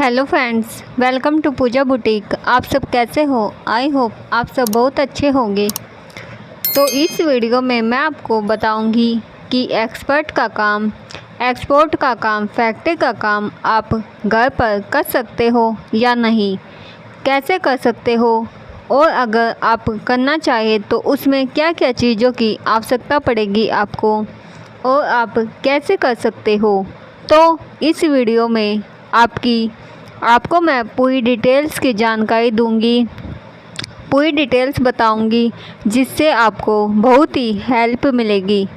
Hello friends, welcome to Puja boutique. आप सब कैसे हो? आई होप आप सब बहुत अच्छे होंगे। तो इस वीडियो में मैं आपको बताऊंगी कि एक्सपोर्ट का काम, फैक्ट्री का काम आप घर पर कर सकते हो या नहीं, कैसे कर सकते हो, और अगर आप करना चाहें तो उसमें क्या क्या चीज़ों की आवश्यकता पड़ेगी आपको, और आप कैसे कर सकते हो। तो इस वीडियो में आपको मैं पूरी डिटेल्स की जानकारी दूंगी, पूरी डिटेल्स बताऊंगी, जिससे आपको बहुत ही हेल्प मिलेगी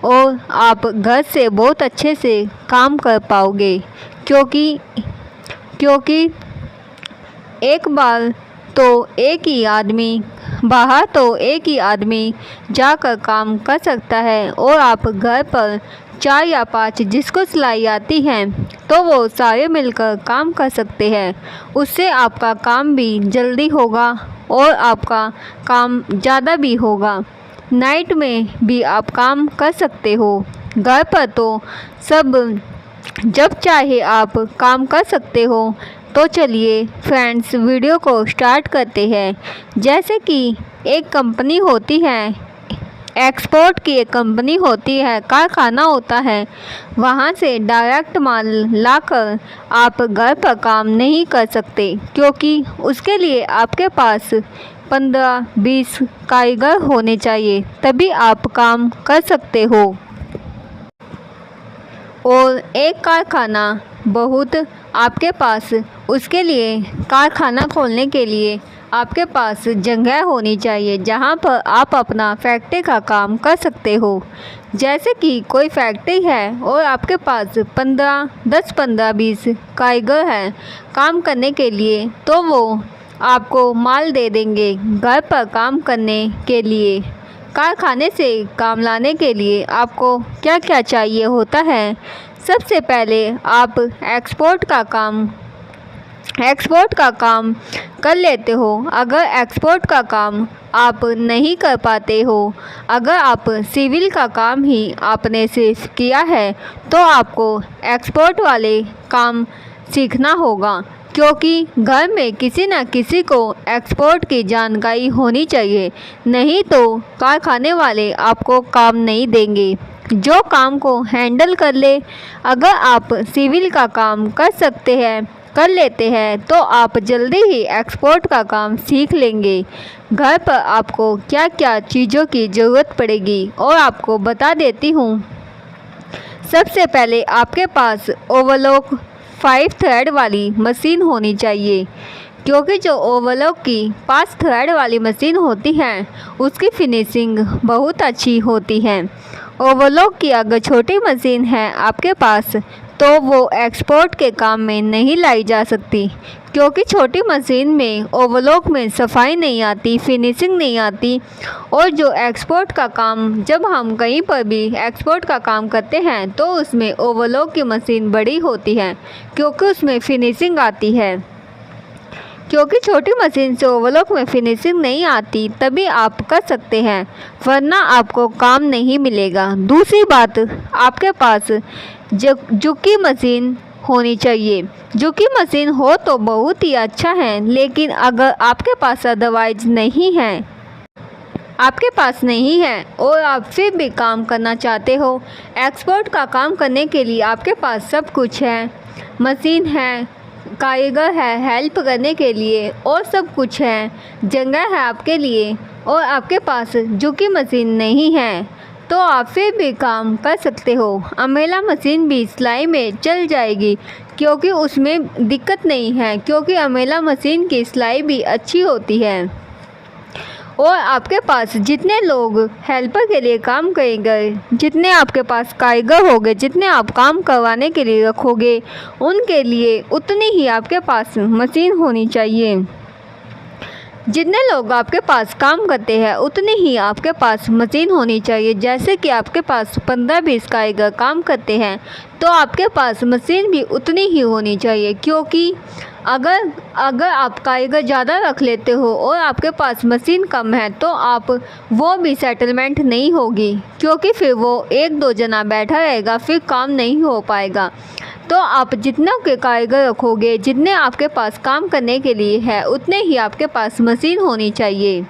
और आप घर से बहुत अच्छे से काम कर पाओगे। क्योंकि एक बार तो एक ही आदमी बाहर तो एक ही आदमी जाकर काम कर सकता है, और आप घर पर 4 या 5 जिसको सिलाई आती है तो वो सारे मिलकर काम कर सकते हैं। उससे आपका काम भी जल्दी होगा और आपका काम ज़्यादा भी होगा। नाइट में भी आप काम कर सकते हो। घर पर तो सब जब चाहे आप काम कर सकते हो। तो चलिए फ्रेंड्स, वीडियो को स्टार्ट करते हैं। जैसे कि एक कंपनी होती है, एक्सपोर्ट की एक कंपनी होती है, कारखाना होता है, वहाँ से डायरेक्ट माल लाकर आप घर पर काम नहीं कर सकते, क्योंकि उसके लिए आपके पास 15-20 कारीगर होने चाहिए, तभी आप काम कर सकते हो। और एक कारखाना बहुत आपके पास, उसके लिए कारखाना खोलने के लिए आपके पास जगह होनी चाहिए जहां पर आप अपना फैक्ट्री का काम कर सकते हो। जैसे कि कोई फैक्ट्री है और आपके पास 10-15-20 कारीगर हैं काम करने के लिए, तो वो आपको माल दे देंगे घर पर काम करने के लिए। कारखाने से काम लाने के लिए आपको क्या क्या चाहिए होता है? सबसे पहले आप एक्सपोर्ट का काम कर लेते हो। अगर एक्सपोर्ट का काम आप नहीं कर पाते हो, अगर आप सिविल का काम ही आपने सिर्फ किया है, तो आपको एक्सपोर्ट वाले काम सीखना होगा, क्योंकि घर में किसी न किसी को एक्सपोर्ट की जानकारी होनी चाहिए, नहीं तो कारखाने वाले आपको काम नहीं देंगे जो काम को हैंडल कर ले। अगर आप सिविल का काम कर लेते हैं तो आप जल्दी ही एक्सपोर्ट का काम सीख लेंगे। घर पर आपको क्या क्या चीज़ों की ज़रूरत पड़ेगी और आपको बता देती हूँ। सबसे पहले आपके पास ओवरलॉक 5 थ्रेड वाली मशीन होनी चाहिए, क्योंकि जो ओवरलॉक की 5 थ्रेड वाली मशीन होती है उसकी फिनिशिंग बहुत अच्छी होती है। ओवरलॉक की अगर छोटी मशीन है आपके पास, तो वो एक्सपोर्ट के काम में नहीं लाई जा सकती, क्योंकि छोटी मशीन में ओवरलॉक में सफाई नहीं आती, फिनिशिंग नहीं आती। और जो एक्सपोर्ट का काम, जब हम कहीं पर भी एक्सपोर्ट का काम करते हैं तो उसमें ओवरलॉक की मशीन बड़ी होती है, क्योंकि उसमें फिनिशिंग आती है। क्योंकि छोटी मशीन से ओवरलॉक में फिनिशिंग नहीं आती, तभी आप कर सकते हैं, वरना आपको काम नहीं मिलेगा। दूसरी बात, आपके पास जुकी मशीन होनी चाहिए। जुकी मशीन हो तो बहुत ही अच्छा है, लेकिन अगर आपके पास अदरवाइज नहीं है और आप फिर भी काम करना चाहते हो, एक्सपोर्ट का काम करने के लिए आपके पास सब कुछ है, मशीन है, कारीगर है हेल्प करने के लिए, और सब कुछ है, जगह है आपके लिए, और आपके पास जुकी मशीन नहीं है, तो आप फिर भी काम कर सकते हो। अम्ब्रेला मशीन भी सिलाई में चल जाएगी, क्योंकि उसमें दिक्कत नहीं है, क्योंकि अम्ब्रेला मशीन की सिलाई भी अच्छी होती है। और आपके पास जितने लोग हेल्पर के लिए काम करेंगे, जितने आपके पास कारीगर होंगे, जितने आप काम करवाने के लिए रखोगे, उनके लिए उतनी ही आपके पास मशीन होनी चाहिए। जितने लोग आपके पास काम करते हैं उतनी ही आपके पास मशीन होनी चाहिए। जैसे कि आपके पास 15-20 कारीगर काम करते हैं, तो आपके पास मशीन भी उतनी ही होनी चाहिए, क्योंकि अगर आप कारीगर ज़्यादा रख लेते हो और आपके पास मशीन कम है, तो आप वो भी सेटलमेंट नहीं होगी, क्योंकि फिर वो 1-2 जना बैठा रहेगा, फिर काम नहीं हो पाएगा। तो आप जितनों के कारीगर रखोगे, जितने आपके पास काम करने के लिए है, उतने ही आपके पास मशीन होनी चाहिए,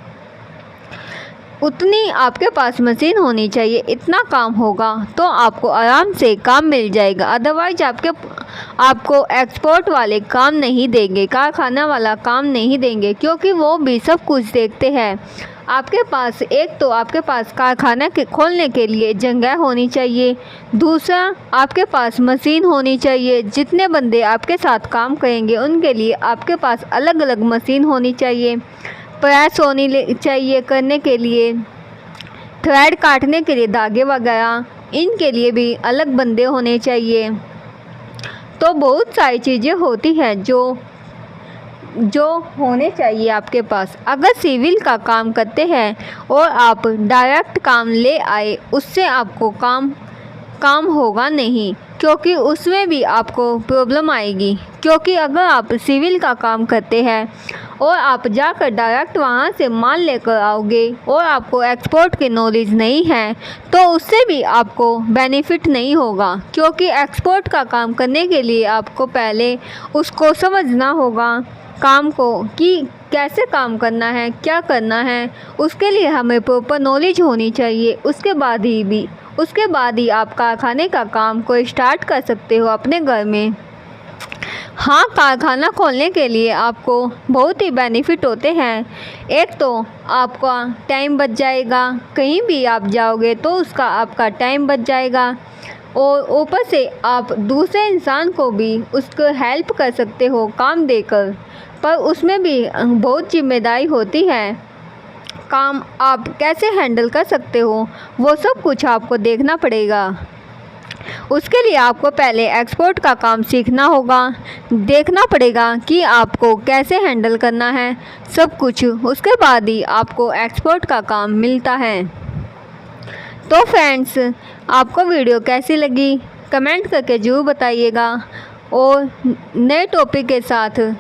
उतनी आपके पास मशीन होनी चाहिए। इतना काम होगा तो आपको आराम से काम मिल जाएगा। अदरवाइज आपको एक्सपोर्ट वाले काम नहीं देंगे, कारखाना वाला काम नहीं देंगे, क्योंकि वो भी सब कुछ देखते हैं। आपके पास एक तो आपके पास कारखाना के खोलने के लिए जगह होनी चाहिए, दूसरा आपके पास मशीन होनी चाहिए। जितने बंदे आपके साथ काम करेंगे उनके लिए आपके पास अलग अलग मशीन होनी चाहिए, प्रेस होनी चाहिए करने के लिए, थ्रेड काटने के लिए धागे वगैरह, इनके लिए भी अलग बंदे होने चाहिए। तो बहुत सारी चीज़ें होती हैं जो होने चाहिए आपके पास। अगर सिविल का काम करते हैं और आप डायरेक्ट काम ले आए, उससे आपको काम होगा नहीं, क्योंकि उसमें भी आपको प्रॉब्लम आएगी। क्योंकि अगर आप सिविल का काम करते हैं और आप जाकर डायरेक्ट वहाँ से माल लेकर आओगे और आपको एक्सपोर्ट की नॉलेज नहीं है, तो उससे भी आपको बेनिफिट नहीं होगा। क्योंकि एक्सपोर्ट का काम करने के लिए आपको पहले उसको समझना होगा, काम को, कि कैसे काम करना है, क्या करना है। उसके लिए हमें प्रॉपर नॉलेज होनी चाहिए। उसके बाद ही आप कारखाने का काम को स्टार्ट कर सकते हो अपने घर में। हाँ, कारखाना खोलने के लिए आपको बहुत ही बेनिफिट होते हैं। एक तो आपका टाइम बच जाएगा, कहीं भी आप जाओगे तो उसका आपका टाइम बच जाएगा, और ऊपर से आप दूसरे इंसान को भी उसको हेल्प कर सकते हो काम देकर। पर उसमें भी बहुत जिम्मेदारी होती है। काम आप कैसे हैंडल कर सकते हो, वो सब कुछ आपको देखना पड़ेगा। उसके लिए आपको पहले एक्सपोर्ट का काम सीखना होगा, देखना पड़ेगा कि आपको कैसे हैंडल करना है सब कुछ। उसके बाद ही आपको एक्सपोर्ट का काम मिलता है। तो फ्रेंड्स, आपको वीडियो कैसी लगी कमेंट करके ज़रूर बताइएगा, और नए टॉपिक के साथ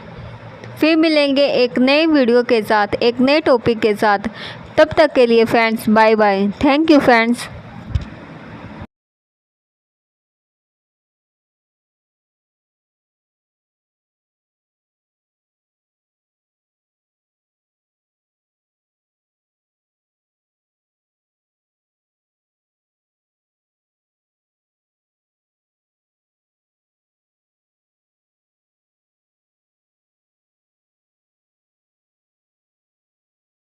फिर मिलेंगे, एक नए वीडियो के साथ, एक नए टॉपिक के साथ। तब तक के लिए friends, bye bye. Thank you friends.